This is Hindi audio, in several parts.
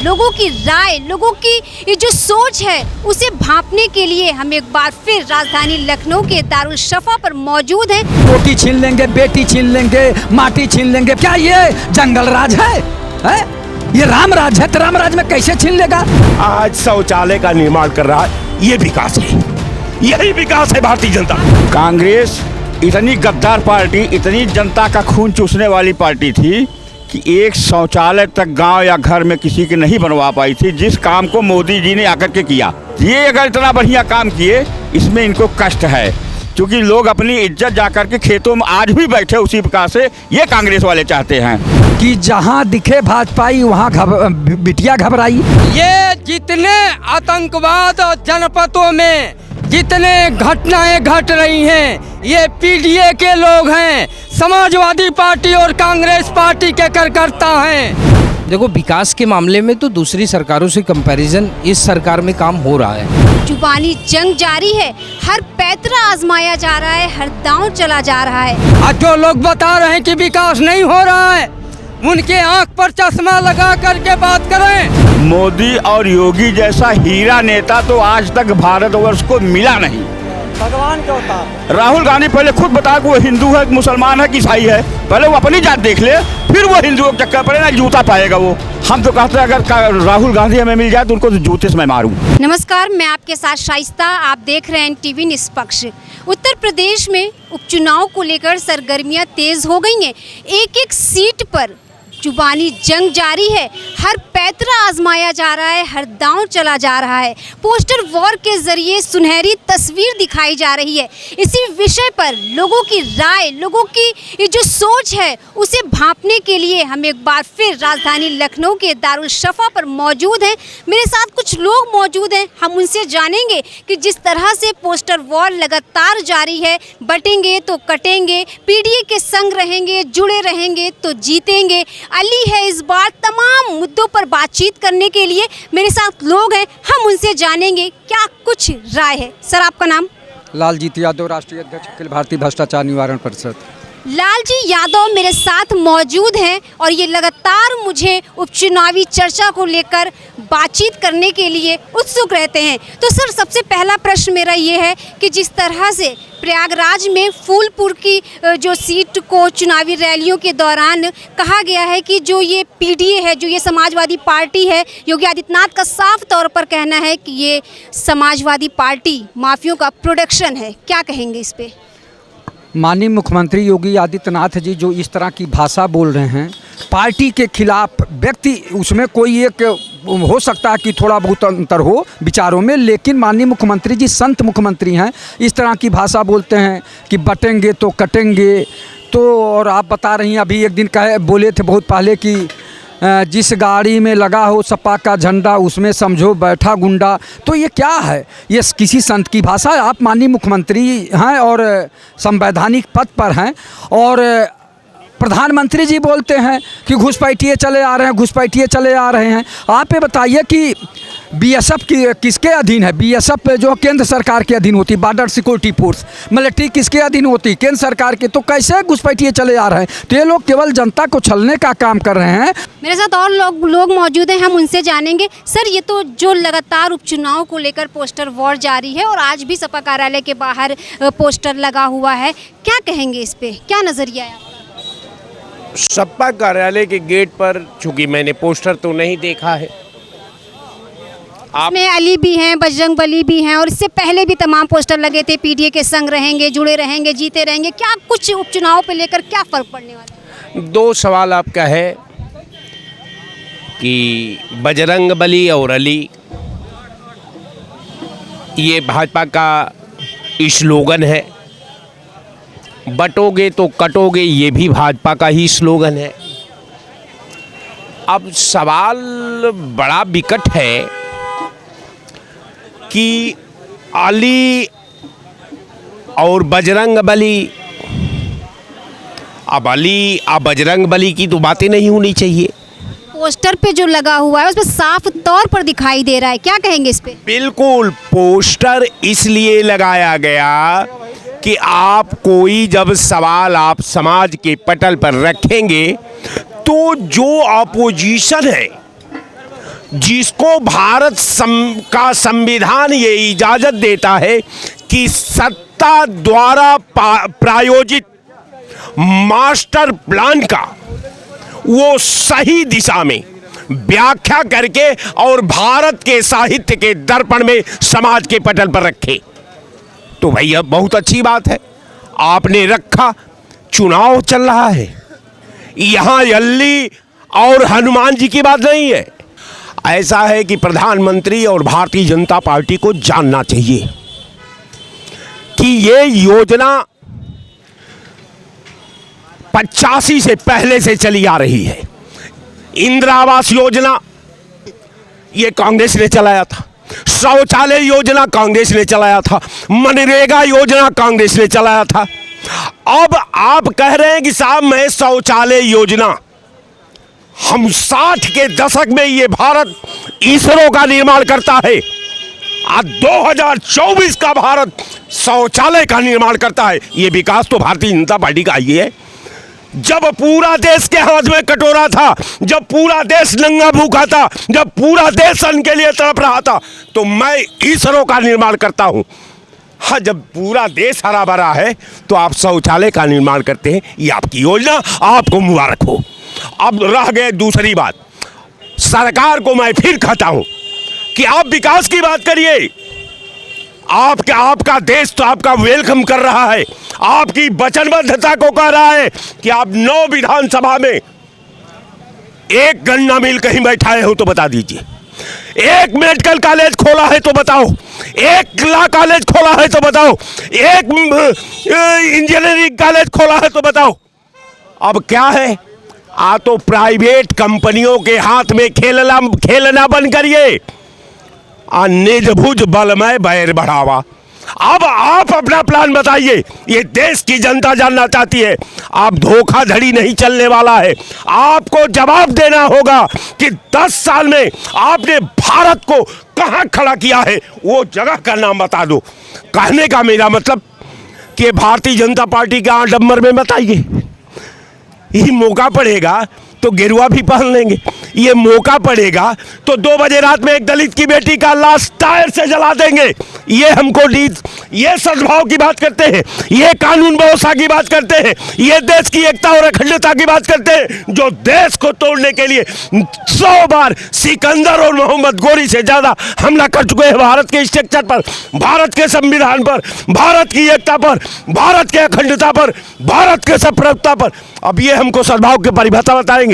लोगों की राय, लोगों की ये जो सोच है उसे भांपने के लिए हम एक बार फिर राजधानी लखनऊ के दारुल शफा पर मौजूद हैं। रोटी छीन लेंगे, बेटी छीन लेंगे, माटी छीन लेंगे, क्या ये जंगल राज है? ये राम राज है, तो राम राज में कैसे छीन लेगा? आज शौचालय का निर्माण कर रहा है, ये विकास है, यही विकास है भारतीय जनता। कांग्रेस इतनी गद्दार पार्टी, इतनी जनता का खून चूसने वाली पार्टी थी कि एक शौचालय तक गांव या घर में किसी के नहीं बनवा पाई थी, जिस काम को मोदी जी ने आकर के किया। ये अगर इतना बढ़िया काम किए, इसमें इनको कष्ट है, क्योंकि लोग अपनी इज्जत जाकर के खेतों में आज भी बैठे उसी प्रकार से ये कांग्रेस वाले चाहते हैं कि जहाँ दिखे भाजपाई वहाँ बिटिया घबराई। ये जितने आतंकवाद और जनपदों में जितने घटनाएं घट रही हैं, ये पीडीए के लोग हैं, समाजवादी पार्टी और कांग्रेस पार्टी के कार्यकर्ता हैं। देखो, विकास के मामले में तो दूसरी सरकारों से कंपैरिजन इस सरकार में काम हो रहा है। जुबानी जंग जारी है, हर पैतरा आजमाया जा रहा है, हर दांव चला जा रहा है। आज जो लोग बता रहे हैं कि विकास नहीं हो रहा है, उनके आंख पर चश्मा लगा करके बात करें। मोदी और योगी जैसा हीरा नेता तो आज तक भारतवर्ष को मिला नहीं। भगवान क्या होता है? राहुल गांधी पहले खुद बता कि वो हिंदू है, मुसलमान है कि ईसाई है, पहले वो अपनी जात देख ले, फिर वो हिंदुओं के चक्कर पड़े ना जूता पाएगा वो। हम तो कहते हैं अगर राहुल गांधी हमें मिल जाए तो उनको तो जूते से मैं मारूं। नमस्कार, मैं आपके साथ शाइस्ता, आप देख रहे हैं टीवी निष्पक्ष। उत्तर प्रदेश में उपचुनाव को लेकर सरगर्मियां तेज हो गई हैं। एक एक सीट पर जुबानी जंग जारी है, हर पैतरा आजमाया जा रहा है, हर दांव चला जा रहा है। पोस्टर वॉर के जरिए सुनहरी तस्वीर दिखाई जा रही है। इसी विषय पर लोगों की राय, लोगों की ये जो सोच है उसे भांपने के लिए हम एक बार फिर राजधानी लखनऊ के दारुल शफा पर मौजूद हैं। मेरे साथ कुछ लोग मौजूद हैं, हम उनसे जानेंगे कि जिस तरह से पोस्टर वॉर लगातार जारी है, बटेंगे तो कटेंगे, पीडीए के संग रहेंगे, जुड़े रहेंगे तो जीतेंगे। अली है इस बार तमाम मुद्दों पर बातचीत करने के लिए। मेरे साथ लोग हैं, हम उनसे जानेंगे क्या कुछ राय है। सर, आपका नाम? लालजीत यादव, राष्ट्रीय अध्यक्ष अखिल भारतीय भ्रष्टाचार निवारण परिषद। लालजी यादव मेरे साथ मौजूद हैं और ये लगातार मुझे उपचुनावी चर्चा को लेकर बातचीत करने के लिए उत्सुक रहते हैं। तो सर, सबसे पहला प्रश्न मेरा ये है कि जिस तरह से प्रयागराज में फूलपुर की जो सीट को चुनावी रैलियों के दौरान कहा गया है कि जो ये पीडीए है, जो ये समाजवादी पार्टी है, योगी आदित्यनाथ का साफ तौर पर कहना है कि ये समाजवादी पार्टी माफियों का प्रोडक्शन है, क्या कहेंगे इस पे? माननीय मुख्यमंत्री योगी आदित्यनाथ जी जो इस तरह की भाषा बोल रहे हैं पार्टी के खिलाफ, व्यक्ति उसमें कोई एक हो सकता है कि थोड़ा बहुत अंतर हो विचारों में, लेकिन माननीय मुख्यमंत्री जी संत मुख्यमंत्री हैं, इस तरह की भाषा बोलते हैं कि बटेंगे तो कटेंगे। तो और आप बता रही हैं, अभी एक दिन बोले थे बहुत पहले कि जिस गाड़ी में लगा हो सपा का झंडा उसमें समझो बैठा गुंडा। तो ये क्या है? ये किसी संत की भाषा? आप माननीय मुख्यमंत्री हैं और संवैधानिक पद पर हैं, और प्रधानमंत्री जी बोलते हैं कि घुसपैठिए चले आ रहे हैं, घुसपैठिए चले आ रहे हैं। आप ये बताइए कि बीएसएफ की किसके अधीन है? बीएसएफ जो केंद्र सरकार के अधीन होती, बॉर्डर सिक्योरिटी फोर्स, मिलिट्री किसके अधीन होती? केंद्र सरकार के। तो कैसे घुसपैठिए चले आ रहे हैं? तो ये लोग केवल जनता को छलने का काम कर रहे हैं। मेरे साथ और लोग मौजूद हैं, हम उनसे जानेंगे। सर, ये तो जो लगातार उपचुनाव को लेकर पोस्टर वॉर जारी है और आज भी सपा कार्यालय के बाहर पोस्टर लगा हुआ है, क्या कहेंगे इस पे? क्या नजरिया है आपका? सपा कार्यालय के गेट पर, चूंकि मैंने पोस्टर तो नहीं देखा है, इसमें अली भी हैं, बजरंगबली भी हैं, और इससे पहले भी तमाम पोस्टर लगे थे, पीडीए के संग रहेंगे, जुड़े रहेंगे, जीते रहेंगे। क्या कुछ उपचुनाव पे लेकर क्या फर्क पड़ने वाला है? दो सवाल आपका है कि बजरंगबली और अली, ये भाजपा का स्लोगन है। बटोगे तो कटोगे, ये भी भाजपा का ही स्लोगन है। अब सवाल बड़ा विकट है कि अली और बजरंगबली, अब अली अब बजरंगबली की तो बातें नहीं होनी चाहिए। पोस्टर पे जो लगा हुआ है उस पर साफ तौर पर दिखाई दे रहा है, क्या कहेंगे इस पे? बिल्कुल, पोस्टर इसलिए लगाया गया कि आप कोई जब सवाल आप समाज के पटल पर रखेंगे तो जो अपोजिशन है, जिसको भारत का संविधान ये इजाजत देता है कि सत्ता द्वारा प्रायोजित मास्टर प्लान का वो सही दिशा में व्याख्या करके और भारत के साहित्य के दर्पण में समाज के पटल पर रखे। तो भैया बहुत अच्छी बात है, आपने रखा। चुनाव चल रहा है, यहां अल्ली और हनुमान जी की बात नहीं है। ऐसा है कि प्रधानमंत्री और भारतीय जनता पार्टी को जानना चाहिए कि ये योजना 85 से पहले से चली आ रही है। इंदिरा आवास योजना ये कांग्रेस ने चलाया था, शौचालय योजना कांग्रेस ने चलाया था, मनरेगा योजना कांग्रेस ने चलाया था। अब आप कह रहे हैं कि साहब मैं शौचालय योजना, हम 60 के दशक में ये भारत इसरो का निर्माण करता है, आज 2024 का भारत शौचालय का निर्माण करता है। ये विकास तो भारतीय जनता पार्टी का ही है। जब पूरा देश के हाथ में कटोरा था, जब पूरा देश नंगा भूखा था, जब पूरा देश अन्न के लिए तड़प रहा था, तो मैं इसरो का निर्माण करता हूं। हाँ, जब पूरा देश हरा भरा है तो आप शौचालय का निर्माण करते हैं, ये आपकी योजना, आपको मुबारक हो। अब रह गए दूसरी बात, सरकार को मैं फिर कहता हूं कि आप विकास की बात करिए। आपका देश तो आपका वेलकम कर रहा है, आपकी वचनबद्धता को कह रहा है कि आप 9 विधानसभा में एक गन्ना मिल कहीं बैठाए हो तो बता दीजिए, एक मेडिकल कॉलेज खोला है तो बताओ, एक लॉ कॉलेज खोला है तो बताओ, एक इंजीनियरिंग कॉलेज खोला है तो बताओ। अब क्या है, तो प्राइवेट कंपनियों के हाथ में खेलना बंद करिए। निज भुज बलमय बैर बढ़ावा। अब आप अपना प्लान बताइए, ये देश की जनता जानना चाहती है। आप धोखाधड़ी नहीं चलने वाला है, आपको जवाब देना होगा कि 10 साल में आपने भारत को कहां खड़ा किया है, वो जगह का नाम बता दो। कहने का मेरा मतलब कि भारतीय जनता पार्टी के आडंबर में मत आइए। ये मौका पड़ेगा तो गेरुआ भी पहन लेंगे, ये मौका पड़ेगा तो 2 बजे रात में एक दलित की बेटी का लाश टायर से जला देंगे। ये हमको ये सद्भाव की बात करते हैं, ये कानून व्यवस्था की बात करते हैं, ये देश की एकता और अखंडता की बात करते हैं, जो देश को तोड़ने के लिए 100 बार सिकंदर और मोहम्मद गोरी से ज्यादा हमला कर चुके हैं भारत के स्ट्रक्चर पर, भारत के संविधान पर, भारत की एकता पर, भारत के अखंडता पर, भारत के संप्रभुता पर। अब ये हमको सद्भाव की परिभाषा बताएंगे।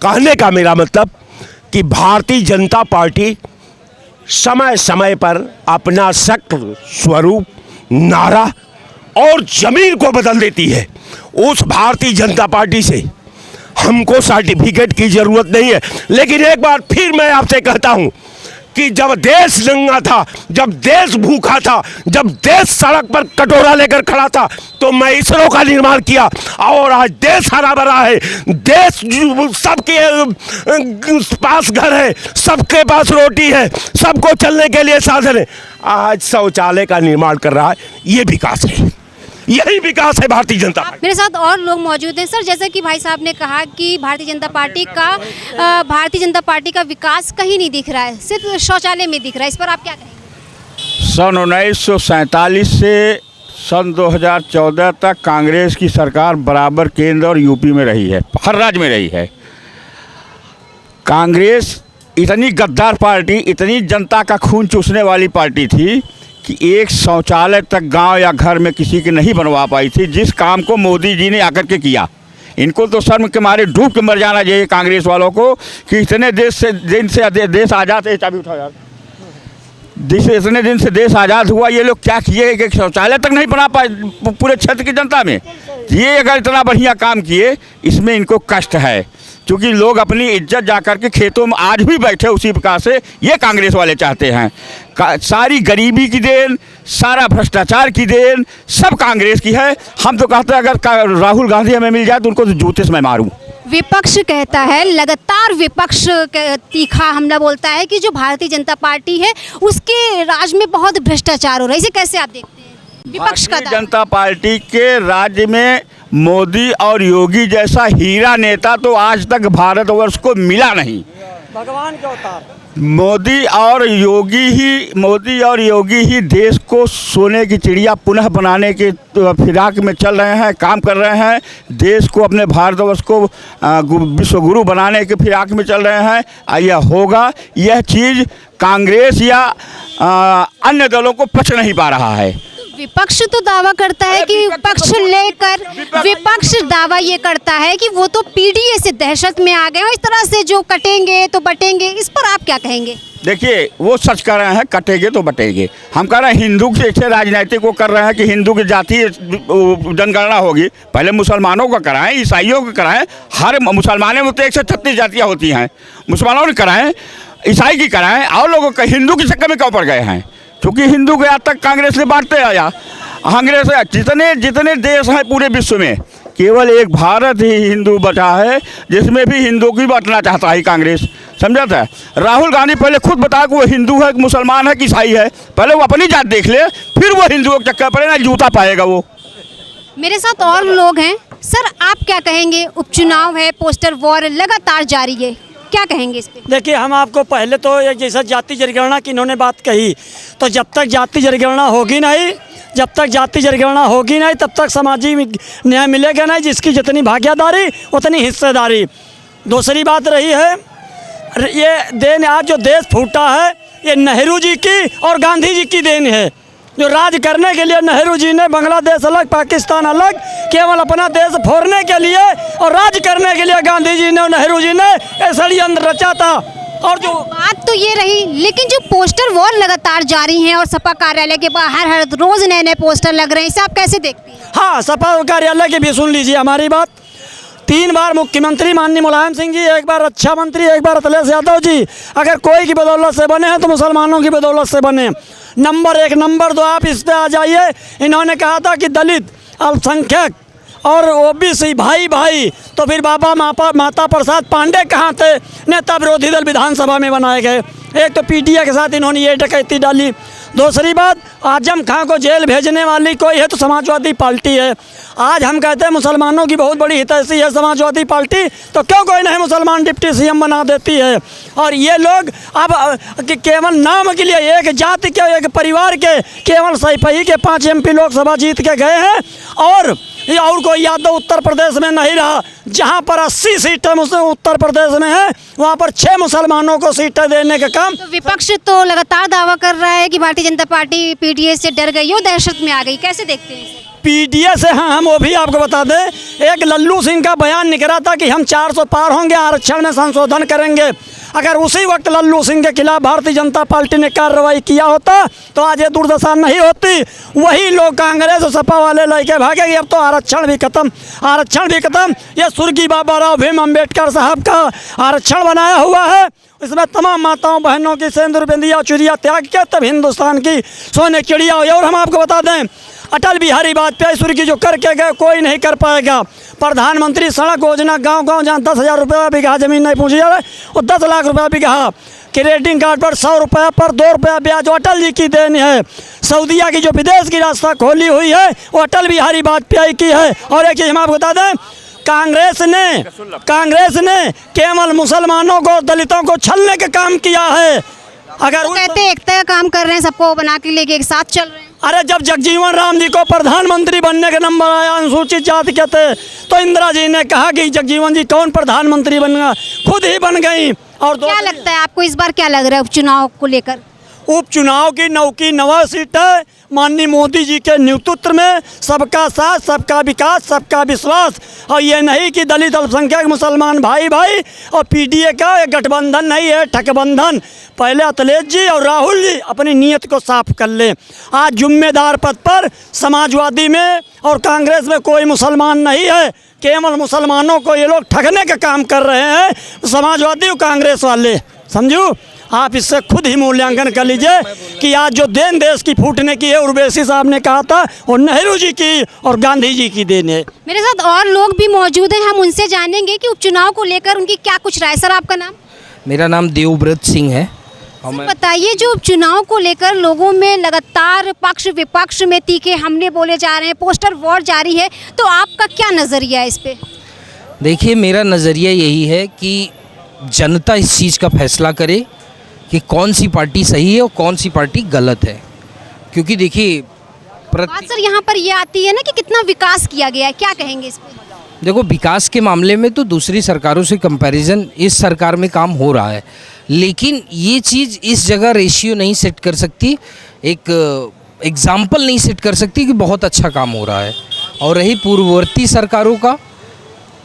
कहने का मेरा मतलब कि भारतीय जनता पार्टी समय समय पर अपना शक्ल, स्वरूप, नारा और जमीन को बदल देती है। उस भारतीय जनता पार्टी से हमको सर्टिफिकेट की जरूरत नहीं है। लेकिन एक बार फिर मैं आपसे कहता हूं कि जब देश नंगा था, जब देश भूखा था, जब देश सड़क पर कटोरा लेकर खड़ा था, तो मैं इसरो का निर्माण किया और आज देश हरा भरा है, देश सबके पास घर है, सबके पास रोटी है, सबको चलने के लिए साधन है। आज शौचालय का निर्माण कर रहा है, ये विकास है, यही विकास है भारतीय जनता पार्टी। मेरे साथ और लोग मौजूद हैं। सर, जैसे कि भाई साहब ने कहा कि भारतीय जनता पार्टी का विकास कहीं नहीं दिख रहा है, सिर्फ शौचालय में दिख रहा है, इस पर आप क्या कहेंगे? सन 1947 से सन 2014 तक कांग्रेस की सरकार बराबर केंद्र और यूपी में रही है, हर राज्य में रही है। कांग्रेस इतनी गद्दार पार्टी, इतनी जनता का खून चूसने वाली पार्टी थी कि एक शौचालय तक गांव या घर में किसी की नहीं बनवा पाई थी, जिस काम को मोदी जी ने आकर के किया। इनको तो शर्म के मारे डूब के मर जाना चाहिए कांग्रेस वालों को कि इतने दिन से देश आज़ाद है। चाबी उठाओ यार। इतने दिन से देश आज़ाद हुआ, ये लोग क्या किए कि शौचालय तक नहीं बना पाए पूरे क्षेत्र की जनता में। ये अगर इतना बढ़िया काम किए, इसमें इनको कष्ट है, क्योंकि लोग अपनी इज्जत जा कर के खेतों में आज भी बैठे उसी प्रकार से ये कांग्रेस वाले चाहते हैं। सारी गरीबी की देन, सारा भ्रष्टाचार की देन सब कांग्रेस की है। हम तो कहते हैं अगर राहुल गांधी हमें मिल जाए तो उनको तो जूते से मैं मारूं। विपक्ष कहता है, लगातार विपक्ष तीखा हमला बोलता है कि जो भारतीय जनता पार्टी है उसके राज में बहुत भ्रष्टाचार हो रहा है, इसे कैसे आप देखते हैं? विपक्ष का भारतीय जनता पार्टी के राज्य में मोदी और योगी जैसा हीरा नेता तो आज तक भारतवर्ष को मिला नहीं। भगवान के अवतार। मोदी और योगी ही देश को सोने की चिड़िया पुनः बनाने के फिराक में चल रहे हैं, काम कर रहे हैं। देश को, अपने भारतवर्ष को विश्व गुरु बनाने के फिराक में चल रहे हैं। यह होगा, यह चीज़ कांग्रेस या अन्य दलों को पच नहीं पा रहा है। विपक्ष तो दावा करता है कि विपक्ष दावा ये करता है कि वो तो पीडीए से दहशत में आ गए और इस तरह से जो कटेंगे तो बटेंगे। इस पर आप क्या कहेंगे? देखिए, वो सच कह रहे हैं, कटेंगे तो बटेंगे। हम कह रहे हैं हिंदू के ऐसे राजनीतिक को कर रहे हैं कि हिंदू की जाति जनगणना होगी। पहले मुसलमानों का कराएं, ईसाइयों का कराएं। हर मुसलमानों में तो 136 जातियाँ होती हैं, मुसलमानों ने कराएं, ईसाई की कराएं, और लोगों का हिंदू के चक्कर में क्यों पड़ गए हैं? क्योंकि हिंदू के आज तक कांग्रेस ने बांटते आया। कांग्रेस जितने देश हैं पूरे विश्व में, केवल एक भारत ही हिंदू बचा है, जिसमें भी हिंदू की बांटना चाहता है कांग्रेस। समझा था? राहुल गांधी पहले खुद बताया कि वो हिंदू है, मुसलमान है, कि ईसाई है। पहले वो अपनी जात देख ले, फिर वो हिंदुओं के चक्कर पड़े ना जूता पाएगा वो। मेरे साथ और लोग हैं। सर, आप क्या कहेंगे? उपचुनाव है, पोस्टर वॉर लगातार जारी है, क्या कहेंगे इस पे? देखिए, हम आपको पहले तो एक जैसा जाति जनगणना की इन्होंने बात कही, तो जब तक जाति जनगणना होगी नहीं, तब तक सामाजिक न्याय मिलेगा नहीं। जिसकी जितनी भागीदारी उतनी हिस्सेदारी। दूसरी बात रही है, ये देन, आज जो देश फूटा है ये नेहरू जी की और गांधी जी की देन है। जो राज करने के लिए नेहरू जी ने बांग्लादेश अलग, पाकिस्तान अलग, केवल अपना देश फोड़ने के लिए, और राज करने के लिए गांधी जी ने और नेहरू जी ने ये षड्यंत्र रचा था। और जो बात तो ये रही, लेकिन जो पोस्टर वॉर लगातार जारी हैं और सपा कार्यालय के बाहर हर रोज नए नए पोस्टर लग रहे हैं, इसे आप कैसे देखते हैं? हाँ, सपा कार्यालय की भी सुन लीजिए हमारी बात। 3 बार मुख्यमंत्री माननीय मुलायम सिंह जी, 1 बार रक्षा मंत्री, 1 बार अखिलेश यादव जी, अगर कोई की बदौलत से बने हैं तो मुसलमानों की बदौलत से बने। नंबर 1, नंबर 2, आप इस पे आ जाइए। इन्होंने कहा था कि दलित, अल्पसंख्यक और ओबीसी भाई भाई, तो फिर बाबा माता प्रसाद पांडे कहाँ थे? नेता विरोधी दल विधानसभा में बनाए गए। एक तो पीटीए के साथ इन्होंने ये डकैती डाली। दूसरी बात, आजम खां को जेल भेजने वाली कोई है तो समाजवादी पार्टी है। आज हम कहते हैं मुसलमानों की बहुत बड़ी हितैषी है समाजवादी पार्टी, तो क्यों कोई नहीं मुसलमान डिप्टी सीएम बना देती है? और ये लोग अब केवल नाम के लिए, एक जाति के, एक परिवार के, केवल सैफई के 5 MP लोकसभा जीत के गए हैं, और कोई यादव उत्तर प्रदेश में नहीं रहा। जहाँ पर 80 सीटें उत्तर प्रदेश में है, वहाँ पर 6 मुसलमानों को सीटें देने का काम। तो विपक्ष तो लगातार दावा कर रहा है कि भारतीय जनता पार्टी पीडीए से डर गई और दहशत में आ गई, कैसे देखते हैं इसे? पीडीए से, हाँ, हम वो भी आपको बता दें। एक लल्लू सिंह का बयान निकला था कि हम 400 पार होंगे, आरक्षण में संशोधन करेंगे। अगर उसी वक्त लल्लू सिंह के खिलाफ भारतीय जनता पार्टी ने कार्रवाई किया होता तो आज ये दुर्दशा नहीं होती। वही लोग कांग्रेस और सपा वाले लेके भागे कि अब तो आरक्षण भी खत्म। ये स्वर्गीय बाबा राव भीम अम्बेडकर साहब का आरक्षण बनाया हुआ है। इसमें तमाम माताओं बहनों की सिंदूर बिंदिया चुरिया त्याग के तब हिंदुस्तान की सोने चिड़िया हुई। और हम आपको बता दें, अटल बिहारी वाजपेयी की जो करके गए कोई नहीं कर पाएगा। प्रधानमंत्री सड़क योजना, गांव जहाँ 10,000 रुपये बीघा जमीन नहीं पहुँची जाए, वो 10 लाख रुपया बीघा। क्रेडिट कार्ड पर 100 रुपये पर 2 रुपया ब्याज, जो अटल जी की देन है। सऊदीया की जो विदेश की रास्ता खोली हुई है वो अटल बिहारी वाजपेयी की है। और एक चीज़ हम आपको बता दें, कांग्रेस ने केवल मुसलमानों को, दलितों को छलने का काम किया है। अगर तो कहते एकता का काम कर रहे हैं, सबको बना के लेके एक साथ चल रहे हैं। अरे जब जगजीवन राम जी को प्रधानमंत्री बनने का नंबर आया अनुसूचित जाति के थे, तो इंदिरा जी ने कहा कि जगजीवन जी कौन प्रधानमंत्री बनेगा, खुद ही बन गई। और क्या लगता है आपको इस बार, क्या लग रहा है उपचुनाव को लेकर? उपचुनाव की 9 की 9 सीटें माननीय मोदी जी के नेतृत्व में, सबका साथ, सबका विकास, सबका विश्वास। और ये नहीं कि दलित, अल्पसंख्यक, मुसलमान भाई भाई और पीडीए का एक गठबंधन नहीं है, ठगबंधन। पहले अखिलेश जी और राहुल जी अपनी नीयत को साफ कर लें। आज जिम्मेदार पद पर समाजवादी में और कांग्रेस में कोई मुसलमान नहीं है। केवल मुसलमानों को ये लोग ठगने का काम कर रहे हैं, समाजवादी और कांग्रेस वाले। समझो, आप इससे खुद ही मूल्यांकन कर लीजिए कि आज जो देन देश की फूटने की है, उर्वशी साहब ने कहा था, वो नेहरू जी की और गांधी जी की देन है। मेरे साथ और लोग भी मौजूद हैं, हम उनसे जानेंगे कि उपचुनाव को लेकर उनकी क्या कुछ राय। सर, आपका नाम? मेरा नाम देवव्रत सिंह है। और सर, बताइए, जो उपचुनाव को लेकर लोगों में लगातार पक्ष विपक्ष में तीखे हमले बोले जा रहे हैं, पोस्टर वॉर जारी है, तो आपका क्या नज़रिया है इस पर? देखिए, मेरा नज़रिया यही है कि जनता इस चीज़ का फैसला करे कि कौन सी पार्टी सही है और कौन सी पार्टी गलत है। क्योंकि देखिए बात सर यहाँ पर ये आती है ना कि कितना विकास किया गया है, क्या कहेंगे इस पे? देखो, विकास के मामले में तो दूसरी सरकारों से कंपैरिजन इस सरकार में काम हो रहा है, लेकिन ये चीज़ इस जगह रेशियो नहीं सेट कर सकती, एक एग्जाम्पल नहीं सेट कर सकती कि बहुत अच्छा काम हो रहा है। और रही पूर्ववर्ती सरकारों का,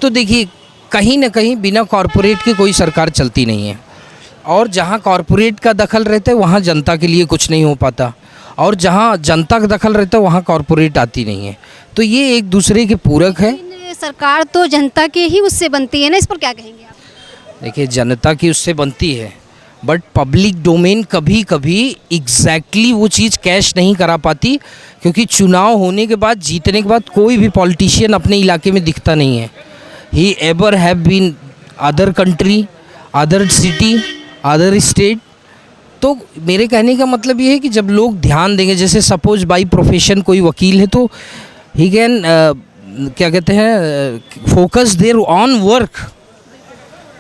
तो देखिए कहीं ना कहीं बिना कॉरपोरेट के कोई सरकार चलती नहीं है, और जहाँ कॉरपोरेट का दखल रहता है वहाँ जनता के लिए कुछ नहीं हो पाता, और जहाँ जनता का दखल रहता है वहाँ कॉरपोरेट आती नहीं है। तो ये एक दूसरे के पूरक है। सरकार तो जनता के ही उससे बनती है ना, इस पर क्या कहेंगे आप? देखिए, जनता की उससे बनती है, बट पब्लिक डोमेन कभी कभी एग्जैक्टली वो चीज़ कैश नहीं करा पाती, क्योंकि चुनाव होने के बाद, जीतने के बाद कोई भी पॉलिटिशियन अपने इलाके में दिखता नहीं है। He ever have been other country, other city, other state. तो मेरे कहने का मतलब ये है कि जब लोग ध्यान देंगे, जैसे सपोज बाई प्रोफेशन कोई वकील है तो ही कैन क्या कहते हैं, फोकस देयर ऑन वर्क।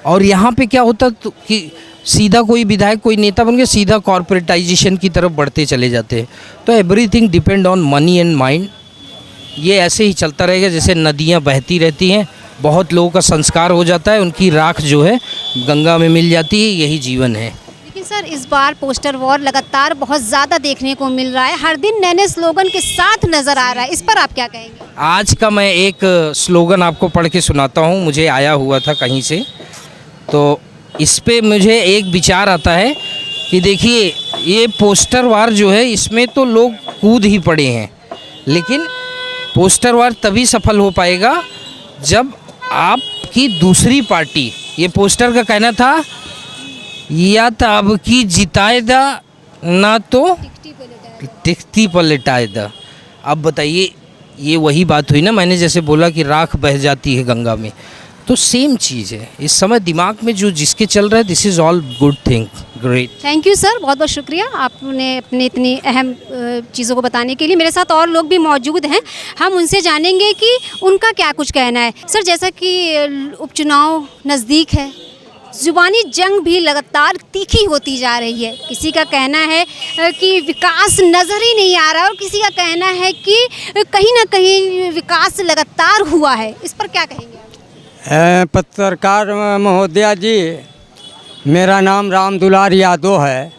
और यहाँ पे क्या होता तो कि सीधा कोई विधायक, कोई नेता बन के सीधा कॉर्पोरेटाइजेशन की तरफ बढ़ते चले जाते हैं। तो everything depend on money and mind. ये ऐसे ही चलता रहेगा, जैसे नदियाँ बहती रहती हैं, बहुत लोगों का संस्कार हो जाता है, उनकी राख जो है गंगा में मिल जाती है, यही जीवन है। लेकिन सर इस बार पोस्टर वॉर लगातार बहुत ज़्यादा देखने को मिल रहा है, हर दिन नए नए स्लोगन के साथ नज़र आ रहा है, इस पर आप क्या कहेंगे? आज का मैं एक स्लोगन आपको पढ़ के सुनाता हूँ, मुझे आया हुआ था कहीं से, तो इस पे मुझे एक विचार आता है कि देखिए ये पोस्टर वार जो है इसमें तो लोग कूद ही पड़े हैं, लेकिन पोस्टर वार तभी सफल हो पाएगा जब आपकी दूसरी पार्टी, ये पोस्टर का कहना था, या तो अब की जिताएदा ना तो टिकती पलटाएदा। अब बताइए, ये वही बात हुई ना, मैंने जैसे बोला कि राख बह जाती है गंगा में, तो सेम चीज़ है इस समय दिमाग में जो जिसके चल रहा है। This is all good thing, great. Thank you sir, बहुत बहुत शुक्रिया आपने अपने इतनी अहम चीज़ों को बताने के लिए। मेरे साथ और लोग भी मौजूद हैं, हम उनसे जानेंगे कि उनका क्या कुछ कहना है। सर, जैसा कि उपचुनाव नज़दीक है, ज़ुबानी जंग भी लगातार तीखी होती जा रही है। किसी का कहना है कि विकास नज़र ही नहीं आ रहा, और किसी का कहना है कि कहीं ना कहीं विकास लगातार हुआ है, इस पर क्या कहेंगे? पत्रकार महोदया जी, मेरा नाम राम दुलार यादव है,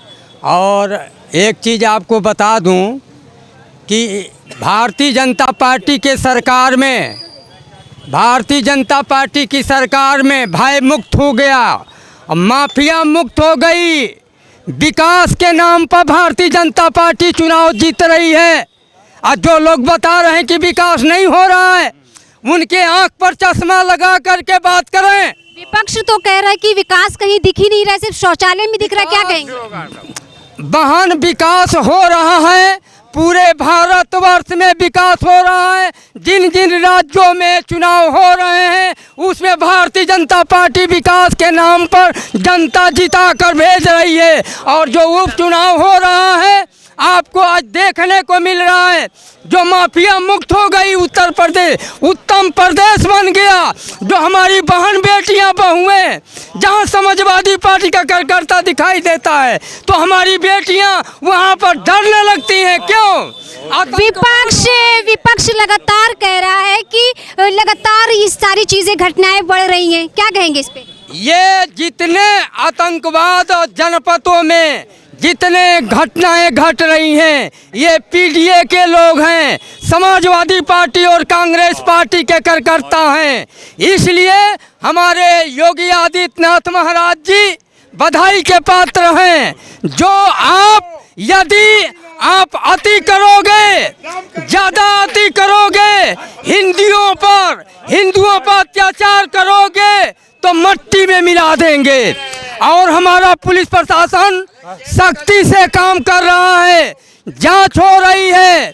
और एक चीज़ आपको बता दूं कि भारतीय जनता पार्टी के सरकार में, भारतीय जनता पार्टी की सरकार में भय मुक्त हो गया, माफिया मुक्त हो गई। विकास के नाम पर भारतीय जनता पार्टी चुनाव जीत रही है, और जो लोग बता रहे हैं कि विकास नहीं हो रहा है, उनके आंख पर चश्मा लगा करके बात करें। विपक्ष तो कह रहा है कि विकास कहीं दिख ही नहीं रहा, सिर्फ शौचालय में दिख रहा है, क्या कहेंगे? महान विकास हो रहा है, पूरे भारतवर्ष में विकास हो रहा है। जिन जिन राज्यों में चुनाव हो रहे हैं उसमें भारतीय जनता पार्टी विकास के नाम पर जनता जिता कर भेज रही है। और जो उपचुनाव हो रहा है आपको आज देखने को मिल रहा है, जो माफिया मुक्त हो गई उत्तर प्रदेश, उत्तम प्रदेश बन गया। जो हमारी बहन बेटियां बहुएं, जहां समाजवादी पार्टी का कार्यकर्ता दिखाई देता है तो हमारी बेटियां वहां पर डरने लगती हैं। क्यों? विपक्ष लगातार कह रहा है कि लगातार ये सारी चीजें, घटनाएं बढ़ रही हैं, क्या कहेंगे इस पे? ये जितने आतंकवाद और जनपदों में जितने घटनाएं घट रही हैं, ये पीडीए के लोग हैं, समाजवादी पार्टी और कांग्रेस पार्टी के कार्यकर्ता हैं। इसलिए हमारे योगी आदित्यनाथ महाराज जी बधाई के पात्र हैं। जो यदि आप अति करोगे, ज़्यादा अति करोगे, हिंदुओं पर अत्याचार करोगे तो मट्टी में मिला देंगे। और हमारा पुलिस प्रशासन सख्ती से काम कर रहा है, जांच हो रही है,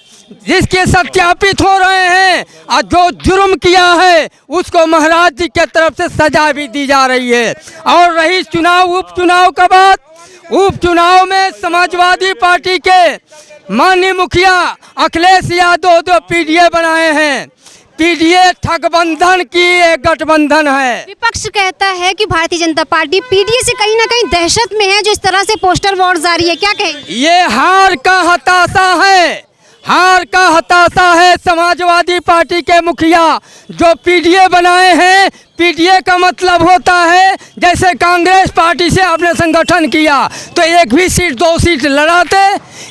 जिसके सत्यापित हो रहे हैं, और जो जुर्म किया है उसको महाराज जी के तरफ से सजा भी दी जा रही है। और रही चुनाव, उपचुनाव का बात, उपचुनाव में समाजवादी पार्टी के माननीय मुखिया अखिलेश यादव जो पीडीए बनाए हैं, पीडीए ठगबंधन की एक गठबंधन है। विपक्ष कहता है कि भारतीय जनता पार्टी पीडीए से कहीं ना कहीं दहशत में है, जो इस तरह से पोस्टर वॉर जारी है, क्या कहेंगे? ये हार का हताशा है, हार का हताशा है। समाजवादी पार्टी के मुखिया जो पीडीए बनाए हैं, पीडीए का मतलब होता है जैसे कांग्रेस पार्टी से आपने संगठन किया तो एक भी सीट 2 सीट लड़ाते,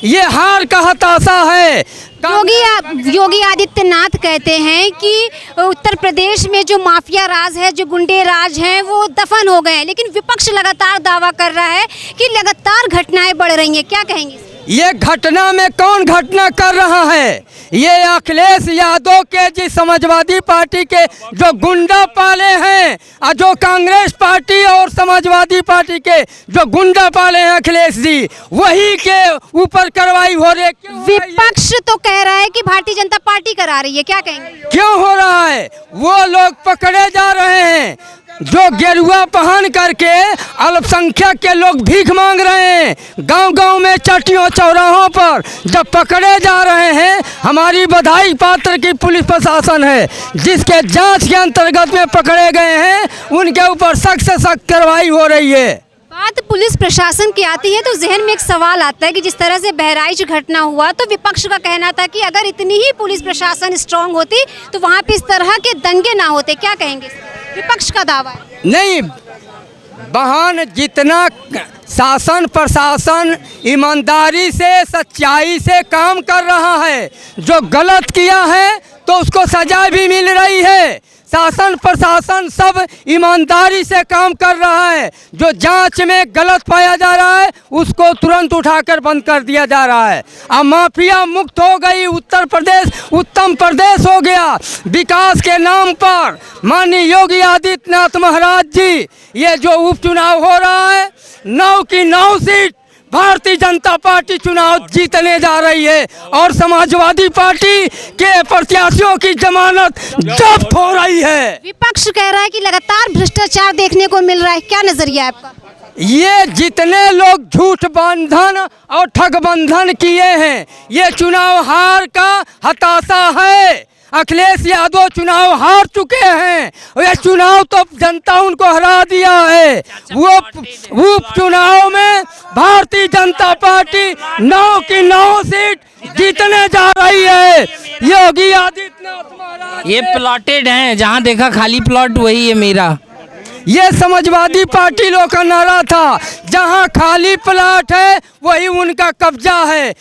ये हार का हताशा है। योगी आदित्यनाथ कहते हैं कि उत्तर प्रदेश में जो माफिया राज है, जो गुंडे राज हैं, वो दफन हो गए हैं, लेकिन विपक्ष लगातार दावा कर रहा है कि लगातार घटनाएं बढ़ रही हैं, क्या कहेंगे? ये घटना में कौन घटना कर रहा है? ये अखिलेश यादव के जिस समाजवादी पार्टी के जो गुंडा पाले हैं, और जो कांग्रेस पार्टी और समाजवादी पार्टी के जो गुंडा पाले हैं अखिलेश जी, वही के ऊपर कार्रवाई हो रही है। विपक्ष तो कह रहा है कि भारतीय जनता पार्टी करा रही है, क्या कहेंगे? क्यों हो रहा है? वो लोग पकड़े जा रहे हैं जो गेरुआ पहन करके अल्पसंख्यक के लोग भीख मांग रहे हैं गांव-गांव में, चट्टियों चौराहों पर जब पकड़े जा रहे हैं। हमारी बधाई पात्र की पुलिस प्रशासन है जिसके जांच के अंतर्गत में पकड़े गए हैं, उनके ऊपर सख्त से सख्त कार्रवाई हो रही है। बात पुलिस प्रशासन की आती है तो जहन में एक सवाल आता है कि जिस तरह से बहराइच घटना हुआ तो विपक्ष का कहना था कि अगर इतनी ही पुलिस प्रशासन स्ट्रांग होती तो वहाँ पे इस तरह के दंगे ना होते, क्या कहेंगे? विपक्ष का दावा है। नहीं, बहन जितना शासन प्रशासन ईमानदारी से सच्चाई से काम कर रहा है, जो गलत किया है तो उसको सजा भी मिल रही है। शासन प्रशासन सब ईमानदारी से काम कर रहा है। जो जांच में गलत पाया जा रहा है उसको तुरंत उठाकर बंद कर दिया जा रहा है। अब माफिया मुक्त हो गई, उत्तर प्रदेश उत्तम प्रदेश हो गया। विकास के नाम पर माननीय योगी आदित्यनाथ महाराज जी, ये जो उपचुनाव हो रहा है, 9 की 9 सीट भारतीय जनता पार्टी चुनाव जीतने जा रही है और समाजवादी पार्टी के प्रत्याशियों की जमानत जब्त हो रही है। विपक्ष कह रहा है कि लगातार भ्रष्टाचार देखने को मिल रहा है, क्या नजरिया है आपका? ये जितने लोग झूठ बंधन और ठग बंधन किए हैं, ये चुनाव हार का हताशा है। अखिलेश यादव चुनाव हार चुके हैं, ये चुनाव तो जनता उनको हरा दिया है। वो चुनाव में भारतीय जनता पार्टी 9 की 9 सीट जीतने जा रही है। योगी आदित्यनाथ महाराज ये प्लॉटेड हैं, जहाँ देखा खाली प्लॉट वही है मेरा। ये समाजवादी पार्टी लोग का नारा था, जहाँ खाली प्लॉट है वही उनका कब्जा है।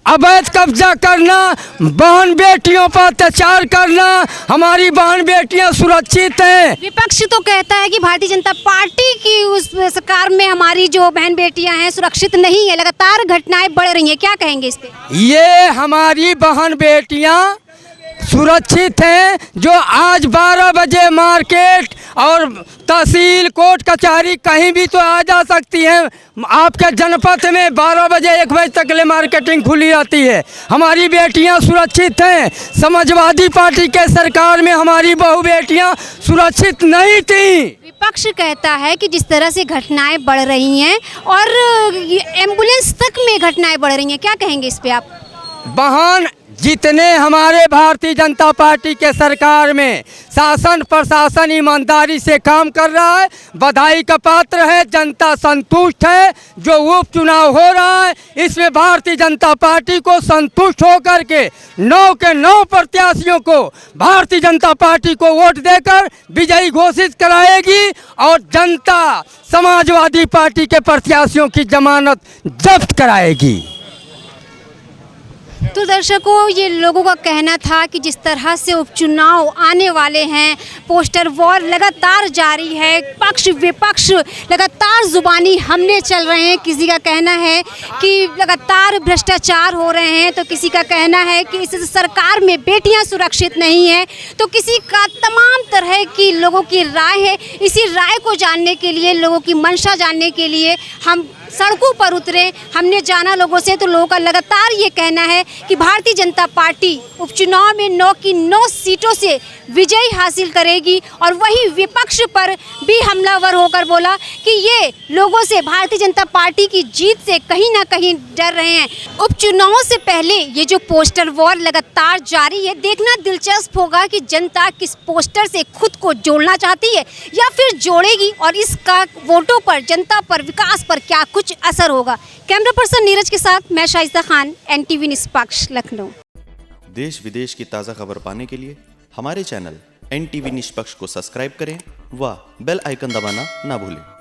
अवैध कब्जा करना, बहन बेटियों पर अत्याचार करना, हमारी बहन बेटियां सुरक्षित हैं। विपक्ष तो कहता है कि भारतीय जनता पार्टी की उस सरकार में हमारी जो बहन बेटियां हैं सुरक्षित नहीं है, लगातार घटनाएं बढ़ रही हैं, क्या कहेंगे इस पे? ये हमारी बहन बेटियां सुरक्षित हैं। जो आज 12 बजे मार्केट और तहसील कोर्ट कचहरी कहीं भी तो आ जा सकती हैं। आपके जनपद में 12 बजे 1 बजे तक ले मार्केटिंग खुली रहती है। हमारी बेटियां सुरक्षित हैं। समाजवादी पार्टी के सरकार में हमारी बहू बेटियां सुरक्षित नहीं थी। विपक्ष कहता है कि जिस तरह से घटनाएं बढ़ रही हैं और एम्बुलेंस तक में घटनाएं बढ़ रही हैं, क्या कहेंगे इस पे आप? बहन, जितने हमारे भारतीय जनता पार्टी के सरकार में शासन प्रशासन ईमानदारी से काम कर रहा है, बधाई का पात्र है। जनता संतुष्ट है। जो उपचुनाव हो रहा है इसमें भारतीय जनता पार्टी को संतुष्ट होकर के 9 के 9 प्रत्याशियों को भारतीय जनता पार्टी को वोट देकर विजयी घोषित कराएगी और जनता समाजवादी पार्टी के प्रत्याशियों की जमानत जब्त कराएगी। तो दर्शकों, ये लोगों का कहना था कि जिस तरह से उपचुनाव आने वाले हैं, पोस्टर वॉर लगातार जारी है, पक्ष विपक्ष लगातार जुबानी हमले चल रहे हैं। किसी का कहना है कि लगातार भ्रष्टाचार हो रहे हैं, तो किसी का कहना है कि इस सरकार में बेटियां सुरक्षित नहीं हैं, तो किसी का तमाम तरह की लोगों की राय है। इसी राय को जानने के लिए, लोगों की मंशा जानने के लिए हम सड़कों पर उतरे। हमने जाना लोगों से तो लोगों का लगातार ये कहना है कि भारतीय जनता पार्टी उपचुनाव में 9 की 9 सीटों से विजय हासिल करेगी। और वही विपक्ष पर भी हमलावर होकर बोला कि ये लोगों से भारतीय जनता पार्टी की जीत से कहीं ना कहीं डर रहे हैं। उपचुनाव से पहले ये जो पोस्टर वॉर लगातार जारी है, देखना दिलचस्प होगा कि जनता किस पोस्टर से खुद को जोड़ना चाहती है या फिर जोड़ेगी और इसका वोटों पर, जनता पर, विकास पर क्या कुछ असर होगा। कैमरा पर्सन नीरज के साथ मैं शाइस्ता खान, NTV निष्पक्ष, लखनऊ। देश विदेश की ताज़ा खबर पाने के लिए हमारे चैनल NTV निष्पक्ष को सब्सक्राइब करें व बेल आइकन दबाना ना भूलें।